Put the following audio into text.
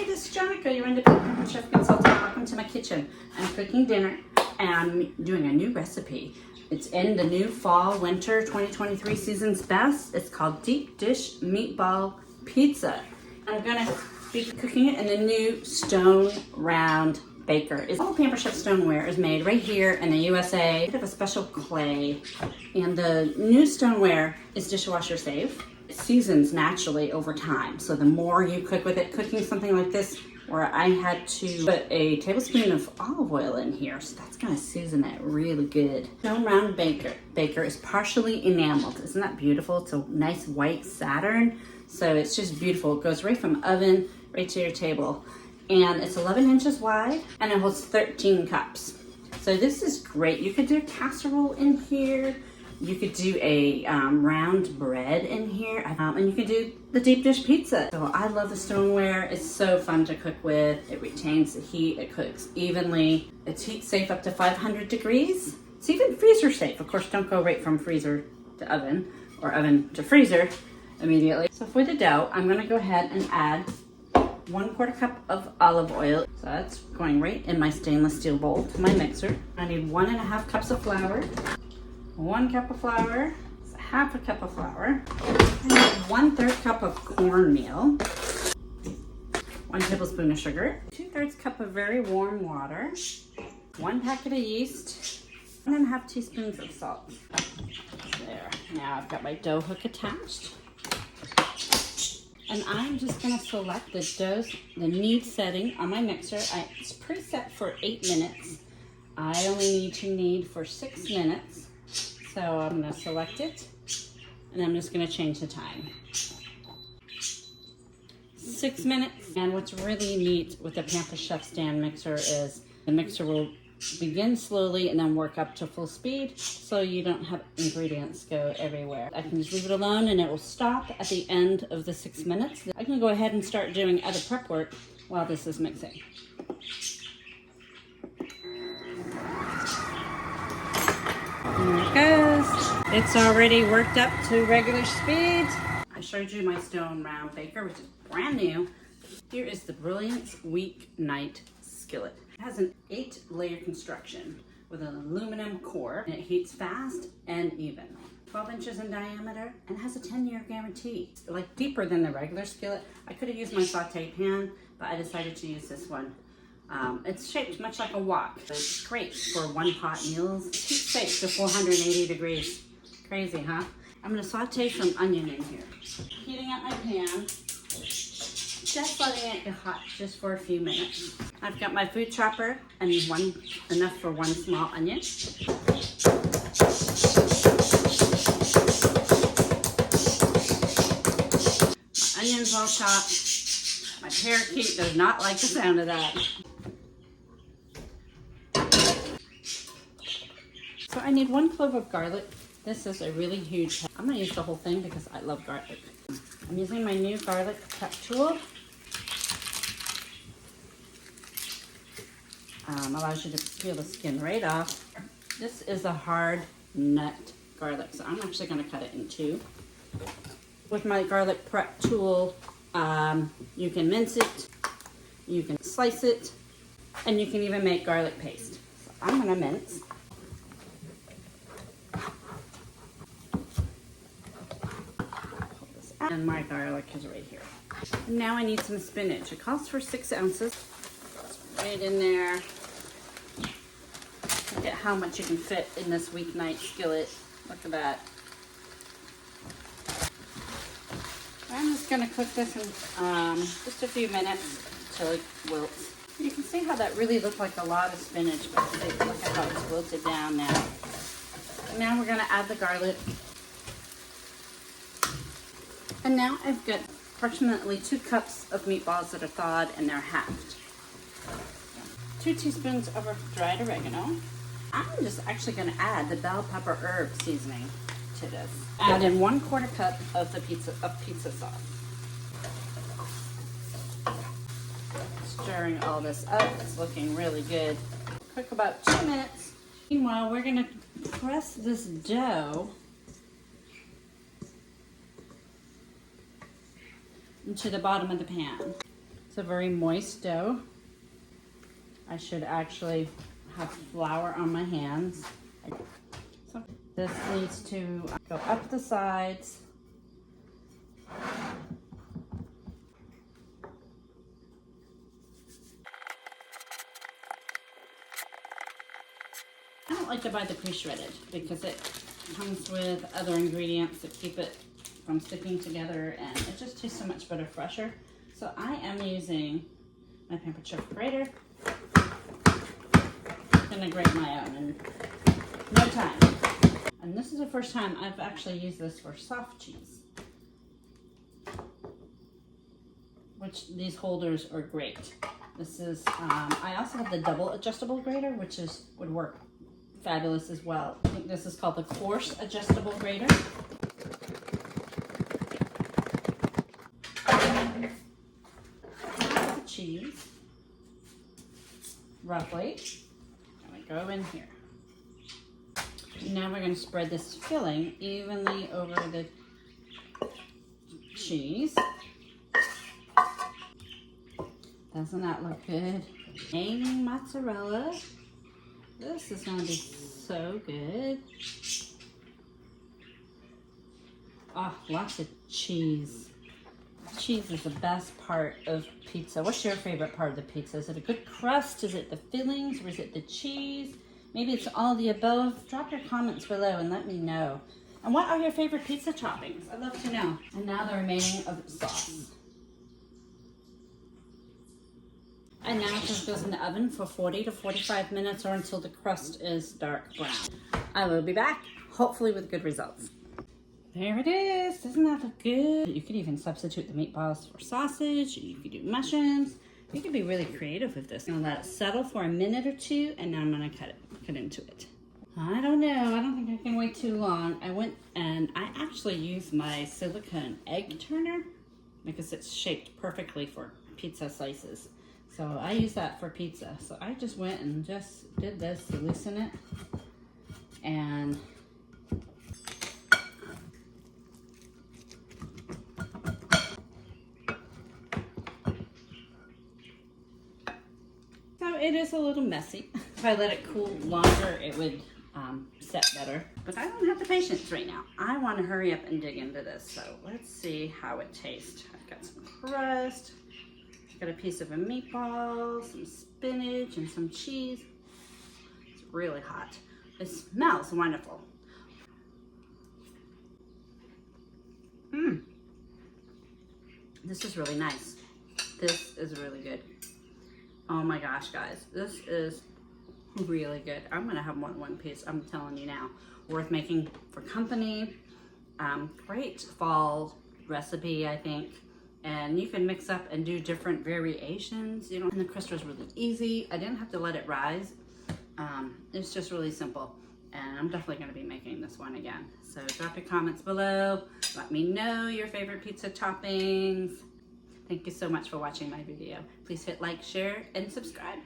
Hi, this is Jonica, your independent chef consultant. Welcome to my kitchen. I'm cooking dinner and I'm doing a new recipe. It's in the new fall winter 2023 season's best. It's called deep dish meatball pizza. I'm gonna be cooking it in the new stone round baker. All Pampered Chef stoneware is made right here in the USA. We have a special clay, and the new stoneware is dishwasher safe. It seasons naturally over time, so the more you cook with it, cooking something like this where I had to put a tablespoon of olive oil in here, so that's gonna season it really good. Stone round baker is partially enameled. Isn't that beautiful? It's a nice white Saturn, so it's just beautiful. It goes right from oven right to your table, and it's 11 inches wide and it holds 13 cups. So this is great. You could do a casserole in here. You could do a round bread in here, and you could do the deep dish pizza. So I love the stoneware. It's so fun to cook with. It retains the heat. It cooks evenly. It's heat safe up to 500 degrees. It's even freezer safe. Of course, don't go right from freezer to oven or oven to freezer immediately. So for the dough, I'm gonna go ahead and add 1/4 cup of olive oil. So that's going right in my stainless steel bowl to my mixer. I need 1.5 cups of flour. 1 cup of flour, so 1/2 cup of flour, 1/3 cup of cornmeal, 1 tablespoon of sugar, 2/3 cup of very warm water, 1 packet of yeast, 1.5 teaspoons of salt. There, now I've got my dough hook attached. And I'm just gonna select the knead setting on my mixer. It's preset for 8 minutes. I only need to knead for 6 minutes. So I'm gonna select it, and I'm just gonna change the time. 6 minutes. And what's really neat with the Pampered Chef stand mixer is the mixer will begin slowly and then work up to full speed, so you don't have ingredients go everywhere. I can just leave it alone and it will stop at the end of the 6 minutes. I can go ahead and start doing other prep work while this is mixing. There it goes. It's already worked up to regular speed. I showed you my stone round baker, which is brand new. Here is the Brilliance Weeknight Skillet. It has an 8-layer construction with an aluminum core, and it heats fast and even. 12 inches in diameter and has a 10-year guarantee. It's like deeper than the regular skillet. I could have used my saute pan, but I decided to use this one. It's shaped much like a wok. It's great for one-pot meals. It's heat safe to 480 degrees. Crazy, huh? I'm gonna saute some onion in here. Heating up my pan, just letting it get hot just for a few minutes. I've got my food chopper and enough for 1 small onion. My onions all chopped. My parakeet does not like the sound of that. So I need 1 clove of garlic. This is a really huge. I'm gonna use the whole thing because I love garlic. I'm using my new garlic prep tool. Allows you to peel the skin right off. This is a hard nut garlic, so I'm actually gonna cut it in 2. With my garlic prep tool, you can mince it, you can slice it, and you can even make garlic paste. So I'm gonna mince. And my garlic is right here. And now I need some spinach. It calls for 6 ounces. It's right in there. Look at how much you can fit in this weeknight skillet. Look at that. I'm just gonna cook this in just a few minutes until it wilts. You can see how that really looked like a lot of spinach, but look at how it's wilted down now. And now we're gonna add the garlic. And now I've got approximately 2 cups of meatballs that are thawed and they're halved. 2 teaspoons of dried oregano. I'm just actually going to add the bell pepper herb seasoning to this. Add in 1/4 cup of the pizza sauce. Stirring all this up. It's looking really good. Cook about 2 minutes. Meanwhile, we're going to press this dough into the bottom of the pan. It's a very moist dough. I should actually have flour on my hands. So this needs to go up the sides. I don't like to buy the pre-shredded because it comes with other ingredients that keep it from sticking together, and it just tastes so much better fresher. So I am using my Pampered Chef grater. I'm gonna grate my own in no time. And this is the first time I've actually used this for soft cheese, which these holders are great. This is, I also have the double adjustable grater, which would work fabulous as well. I think this is called the coarse adjustable grater. The cheese, roughly, gonna go in here. Now we're gonna spread this filling evenly over the cheese. Doesn't that look good? Hanging mozzarella. This is gonna be so good. Oh, lots of cheese. Cheese is the best part of pizza. What's your favorite part of the pizza? Is it a good crust? Is it the fillings? Or is it the cheese? Maybe it's all the above. Drop your comments below and let me know. And what are your favorite pizza toppings? I'd love to know. And now the remaining of the sauce. And now it just goes in the oven for 40 to 45 minutes or until the crust is dark brown. I will be back, hopefully with good results. There it is. Doesn't that look good? You could even substitute the meatballs for sausage. You could do mushrooms. You could be really creative with this. I'm gonna let it settle for a minute or two, and now I'm gonna cut into it. I don't know. I don't think I can wait too long. I went and I actually used my silicone egg turner because it's shaped perfectly for pizza slices. So I use that for pizza. So I just went and just did this to loosen it. And so it is a little messy. If I let it cool longer, it would set better. But I don't have the patience right now. I want to hurry up and dig into this. So let's see how it tastes. I've got some crust. Got a piece of a meatball, some spinach, and some cheese. It's really hot. It smells wonderful. This is really nice. This is really good. Oh my gosh, guys. This is really good. I'm gonna have more than one piece, I'm telling you now. Worth making for company. Great fall recipe, I think. And you can mix up and do different variations, you know. And the crust was really easy. I didn't have to let it rise. It's just really simple. And I'm definitely gonna be making this one again. So drop your comments below. Let me know your favorite pizza toppings. Thank you so much for watching my video. Please hit like, share, and subscribe.